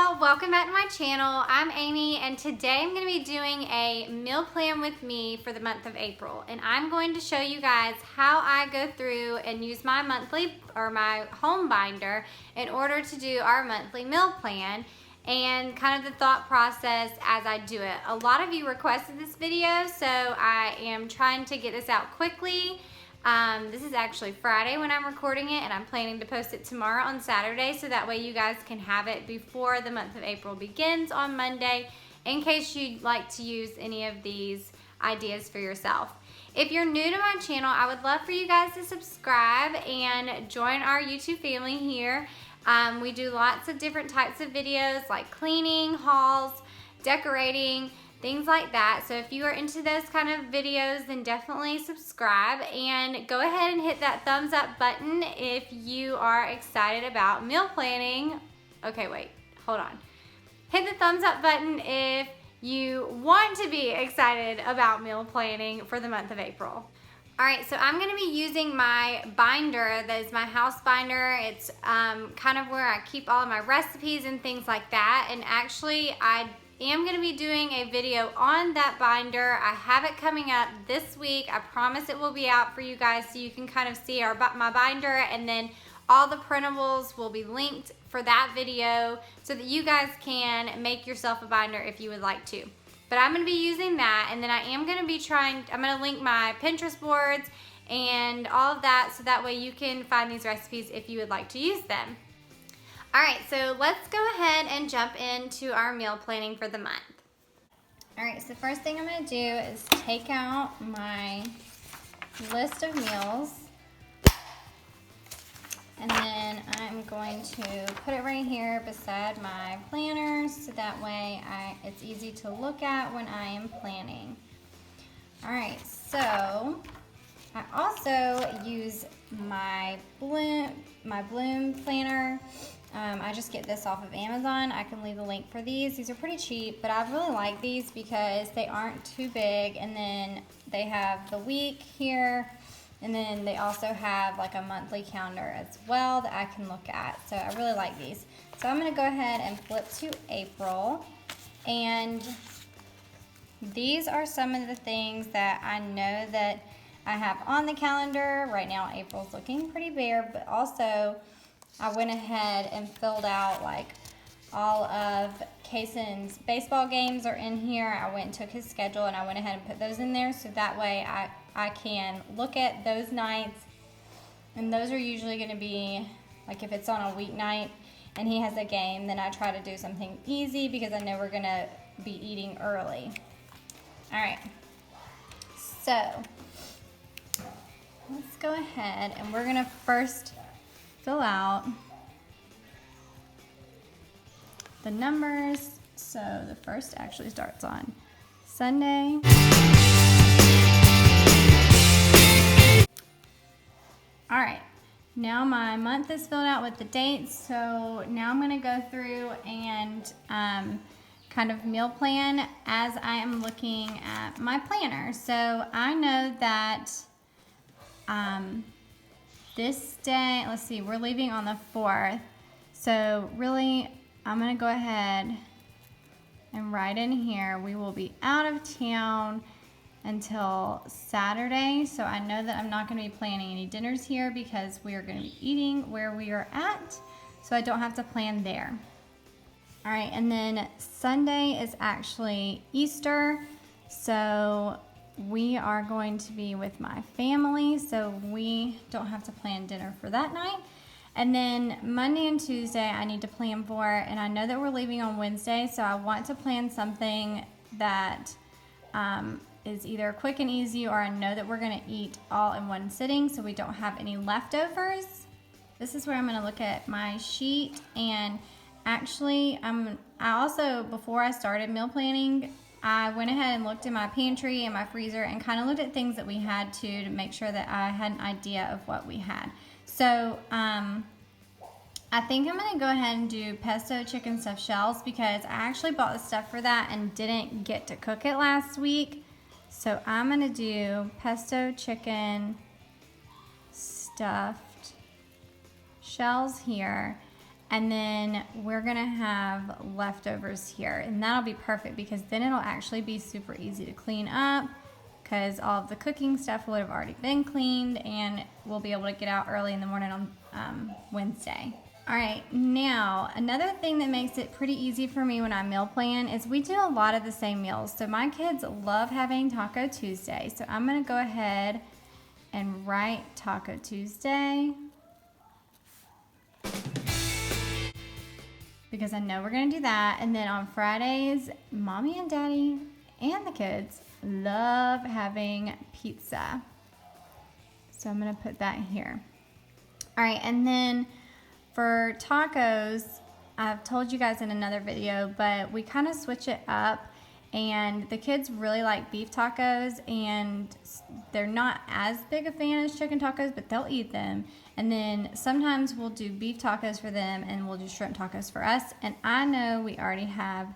y'all, welcome back to my channel. I'm Amy and today I'm going to be doing a meal plan with me for the month of April, and I'm going to show you guys how I go through and use my monthly or my home binder in order to do our monthly meal plan and kind of the thought process as I do it. A lot of you requested this video, so I am trying to get this out quickly. This is actually Friday when I'm recording it, and I'm planning to post it tomorrow on Saturday, so that way you guys can have it before the month of April begins on Monday, in case you'd like to use any of these ideas for yourself. If you're new to my channel, I would love for you guys to subscribe and join our YouTube family here. We do lots of different types of videos like cleaning, hauls, decorating, things like that. So if you are into those kind of videos, then definitely subscribe and go ahead and hit that thumbs up button if you are excited about meal planning. Okay, wait, hold on. Hit the thumbs up button if you want to be excited about meal planning for the month of April. All right, so I'm gonna be using my binder, that is my house binder. It's kind of where I keep all of my recipes and things like that. And actually, I am going to be doing a video on that binder. I have it coming up this week. I promise it will be out for you guys so you can kind of see my binder, and then all the printables will be linked for that video so that you guys can make yourself a binder if you would like to. But I'm going to be using that, and then I'm going to link my Pinterest boards and all of that so that way you can find these recipes if you would like to use them. All right, so let's go ahead and jump into our meal planning for the month. All right, so the first thing I'm gonna do is take out my list of meals, and then I'm going to put it right here beside my planner so that way it's easy to look at when I am planning. All right, so I also use my Bloom planner. I just get this off of Amazon. I can leave a link for these. These are pretty cheap, but I really like these because they aren't too big, and then they have the week here, and then they also have like a monthly calendar as well that I can look at. So I really like these. So I'm gonna go ahead and flip to April, and these are some of the things that I know that I have on the calendar. Right now April's looking pretty bare, but also I went ahead and filled out like all of Kaysen's baseball games are in here. I went and took his schedule and I went ahead and put those in there so that way I can look at those nights, and those are usually going to be like if it's on a weeknight and he has a game, then I try to do something easy because I know we're going to be eating early. All right, so let's go ahead and we're going to first fill out the numbers. So the first actually starts on Sunday. All right, now my month is filled out with the dates. So now I'm going to go through and kind of meal plan as I am looking at my planner. So I know that this day, let's see, we're leaving on the 4th. So really, I'm gonna go ahead and write in here, we will be out of town until Saturday. So I know that I'm not gonna be planning any dinners here because we are gonna be eating where we are at. So I don't have to plan there. All right, and then Sunday is actually Easter. So we are going to be with my family, so we don't have to plan dinner for that night. And then Monday and Tuesday I need to plan for, and I know that we're leaving on Wednesday, so I want to plan something that is either quick and easy, or I know that we're gonna eat all in one sitting so we don't have any leftovers. This is where I'm gonna look at my sheet, and actually I also, before I started meal planning, I went ahead and looked in my pantry and my freezer and kind of looked at things that we had to make sure that I had an idea of what we had. So I think I'm going to go ahead and do pesto chicken stuffed shells because I actually bought the stuff for that and didn't get to cook it last week. So I'm going to do pesto chicken stuffed shells here. And then we're gonna have leftovers here, and that'll be perfect because then it'll actually be super easy to clean up because all of the cooking stuff would have already been cleaned, and we'll be able to get out early in the morning on Wednesday. All right, now another thing that makes it pretty easy for me when I meal plan is we do a lot of the same meals. So my kids love having Taco Tuesday. So I'm gonna go ahead and write Taco Tuesday because I know we're gonna do that. And then on Fridays, Mommy and Daddy and the kids love having pizza. So I'm gonna put that here. All right, and then for tacos, I've told you guys in another video, but we kind of switch it up, and the kids really like beef tacos, and they're not as big a fan as chicken tacos, but they'll eat them. And then sometimes we'll do beef tacos for them, and we'll do shrimp tacos for us. And I know we already have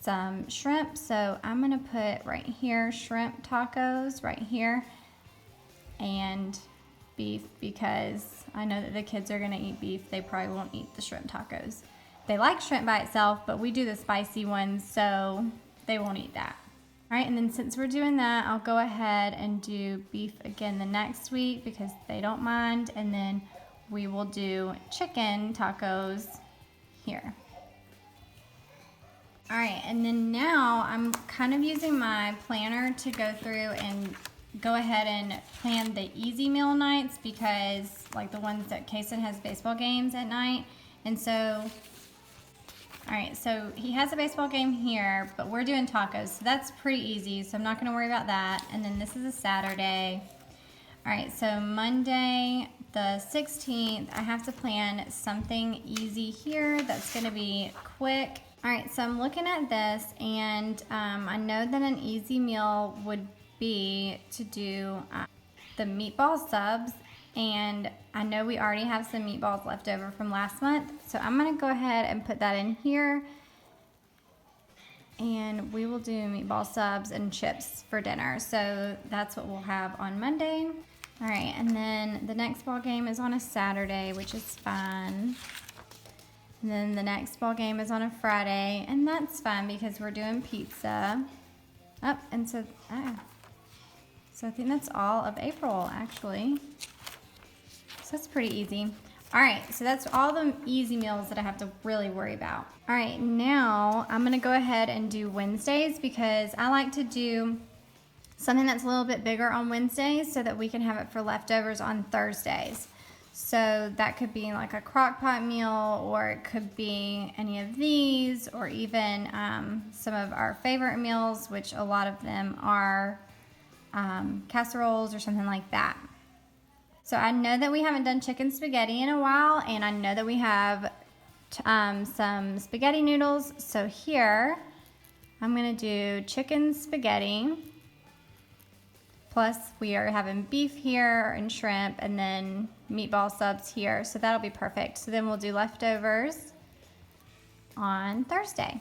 some shrimp, so I'm gonna put right here shrimp tacos right here, and beef, because I know that the kids are gonna eat beef. They probably won't eat the shrimp tacos. They like shrimp by itself, but we do the spicy ones, so they won't eat that. All right, and then since we're doing that, I'll go ahead and do beef again the next week because they don't mind, and then we will do chicken tacos here. All right, and then now I'm kind of using my planner to go through and go ahead and plan the easy meal nights, because like the ones that Kason has baseball games at night. And so, all right, so he has a baseball game here, but we're doing tacos, so that's pretty easy, so I'm not gonna worry about that. And then this is a Saturday. All right, so Monday the 16th, I have to plan something easy here that's gonna be quick. All right, so I'm looking at this, and I know that an easy meal would be to do the meatball subs, and I know we already have some meatballs left over from last month, so I'm gonna go ahead and put that in here, and we will do meatball subs and chips for dinner. So that's what we'll have on Monday. All right, and then the next ball game is on a Saturday, which is fine. And then the next ball game is on a Friday, and that's fine because we're doing pizza. Oh, and so I think that's all of April, actually. So that's pretty easy. All right, so that's all the easy meals that I have to really worry about. All right, now I'm gonna go ahead and do Wednesdays, because I like to do something that's a little bit bigger on Wednesdays so that we can have it for leftovers on Thursdays. So that could be like a crock pot meal, or it could be any of these, or even some of our favorite meals, which a lot of them are casseroles or something like that. So I know that we haven't done chicken spaghetti in a while, and I know that we have some spaghetti noodles. So here, I'm gonna do chicken spaghetti, plus we are having beef here and shrimp, and then meatball subs here. So that'll be perfect. So then we'll do leftovers on Thursday.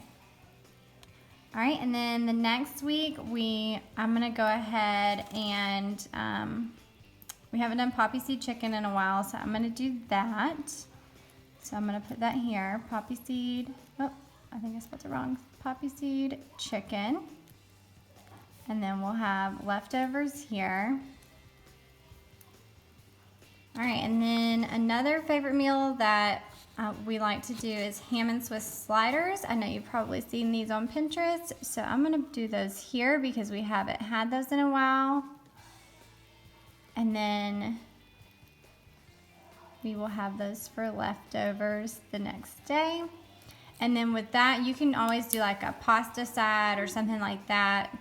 All right, and then the next week, I'm gonna go ahead and, we haven't done poppy seed chicken in a while, so I'm gonna do that. So I'm gonna put that here, poppy seed, oh, I think I spelled it wrong, poppy seed chicken. And then we'll have leftovers here. All right, and then another favorite meal that we like to do is ham and Swiss sliders. I know you've probably seen these on Pinterest, so I'm gonna do those here because we haven't had those in a while. And then we will have those for leftovers the next day. And then with that, you can always do like a pasta side or something like that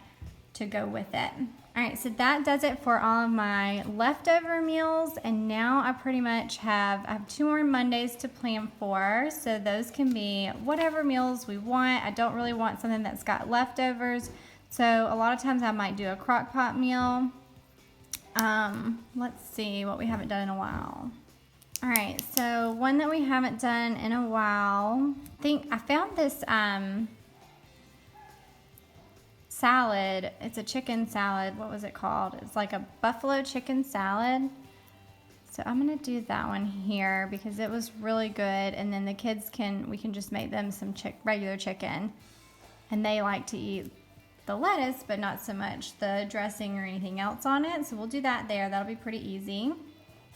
to go with it. All right, so that does it for all of my leftover meals. And now I pretty much I have 2 more Mondays to plan for. So those can be whatever meals we want. I don't really want something that's got leftovers. So a lot of times I might do a crock pot meal. Let's see what we haven't done in a while. All right, so one that we haven't done in a while, I found this salad. It's a chicken salad. What was it called? It's like a buffalo chicken salad. So I'm gonna do that one here because it was really good, and then the kids we can just make them some regular chicken, and they like to eat the lettuce but not so much the dressing or anything else on it. So we'll do that there. That'll be pretty easy.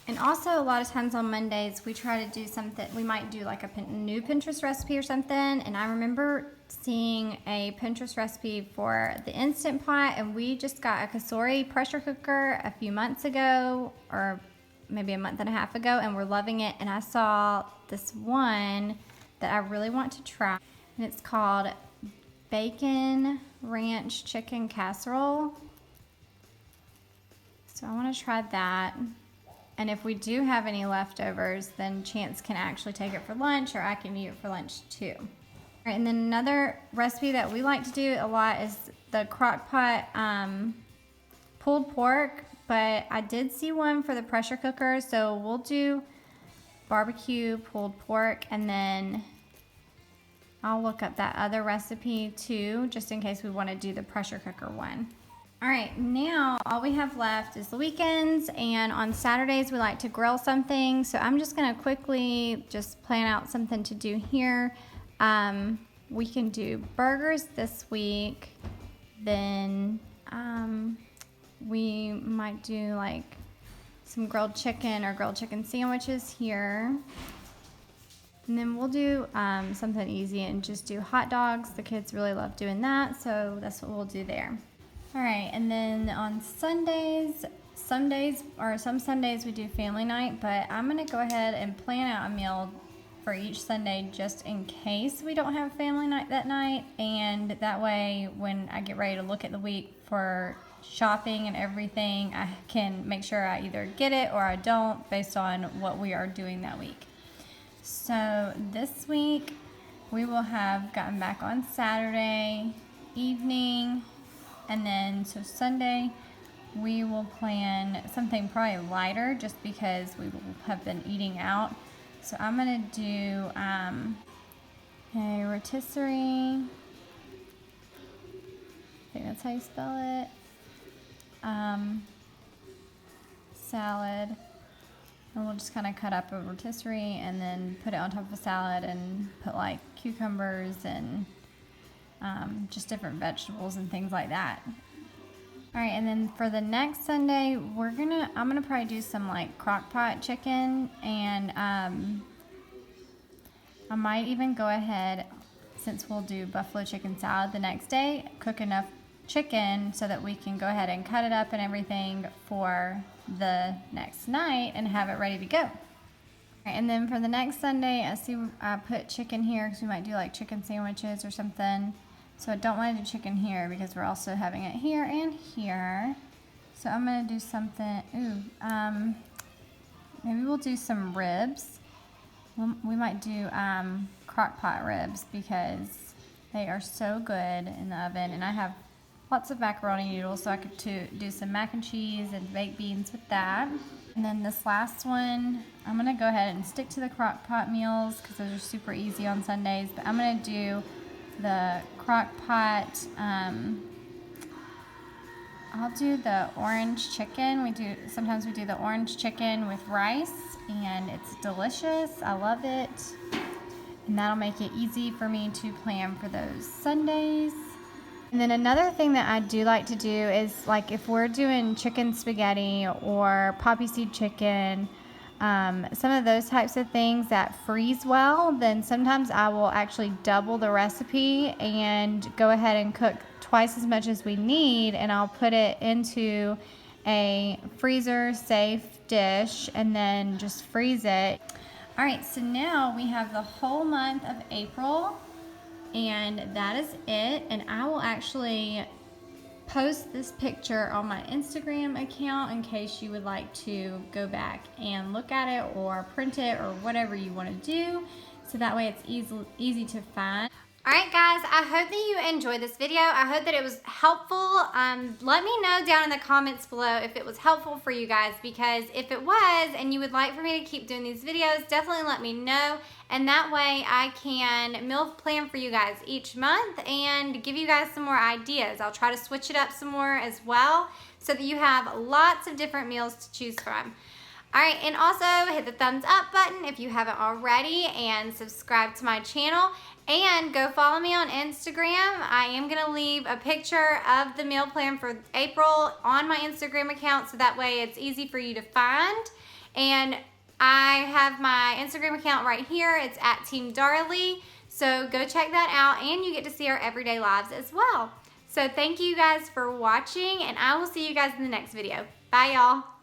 And also a lot of times on Mondays we try to do something, we might do like a new Pinterest recipe or something, and I remember seeing a Pinterest recipe for the Instant Pot, and we just got a Kasori pressure cooker a few months ago, or maybe a month and a half ago, and we're loving it. And I saw this one that I really want to try, and it's called Bacon Ranch Chicken Casserole. So I want to try that. And if we do have any leftovers, then Chance can actually take it for lunch, or I can eat it for lunch too. All right, and then another recipe that we like to do a lot is the crock pot pulled pork, but I did see one for the pressure cooker, so we'll do barbecue pulled pork, and then I'll look up that other recipe too, just in case we want to do the pressure cooker one. All right, now all we have left is the weekends, and on Saturdays we like to grill something. So I'm just gonna quickly just plan out something to do here. We can do burgers this week, then we might do like some grilled chicken or grilled chicken sandwiches here. And then we'll do something easy and just do hot dogs. The kids really love doing that, so that's what we'll do there. All right, and then on Sundays, some Sundays we do family night, but I'm gonna go ahead and plan out a meal for each Sunday just in case we don't have family night that night, and that way when I get ready to look at the week for shopping and everything, I can make sure I either get it or I don't based on what we are doing that week. So this week we will have gotten back on Saturday evening, and then so Sunday we will plan something probably lighter just because we will have been eating out. So I'm gonna do a rotisserie, I think that's how you spell it, salad, and we'll just kind of cut up a rotisserie and then put it on top of a salad and put like cucumbers and just different vegetables and things like that. All right, and then for the next Sunday, I'm gonna probably do some like crock pot chicken, and I might even go ahead, since we'll do buffalo chicken salad the next day, cook enough chicken so that we can go ahead and cut it up and everything for the next night and have it ready to go. All right, and then for the next Sunday, I put chicken here because we might do like chicken sandwiches or something. So I don't want to do chicken here because we're also having it here and here. So I'm going to do something, maybe we'll do some ribs. We might do crock pot ribs because they are so good in the oven, and I have lots of macaroni noodles, so I could do some mac and cheese and baked beans with that. And then this last one, I'm going to go ahead and stick to the crock pot meals because those are super easy on Sundays, but I'm going to do the crock pot, I'll do the orange chicken. Sometimes we do the orange chicken with rice, and it's delicious. I love it, and that'll make it easy for me to plan for those Sundays. And then another thing that I do like to do is, like, if we're doing chicken spaghetti or poppy seed chicken, some of those types of things that freeze well, then sometimes I will actually double the recipe and go ahead and cook twice as much as we need, and I'll put it into a freezer safe dish and then just freeze it. All right, so now we have the whole month of April, and that is it. And I will actually post this picture on my Instagram account in case you would like to go back and look at it or print it or whatever you want to do, so that way it's easy to find. Alright guys, I hope that you enjoyed this video. I hope that it was helpful. Let me know down in the comments below if it was helpful for you guys, because if it was and you would like for me to keep doing these videos, definitely let me know, and that way I can meal plan for you guys each month and give you guys some more ideas. I'll try to switch it up some more as well so that you have lots of different meals to choose from. All right, and also hit the thumbs up button if you haven't already, and subscribe to my channel, and go follow me on Instagram. I am gonna leave a picture of the meal plan for April on my Instagram account, so that way it's easy for you to find. And I have my Instagram account right here. It's at Team Darley, so go check that out, and you get to see our everyday lives as well. So thank you guys for watching, and I will see you guys in the next video. Bye, y'all.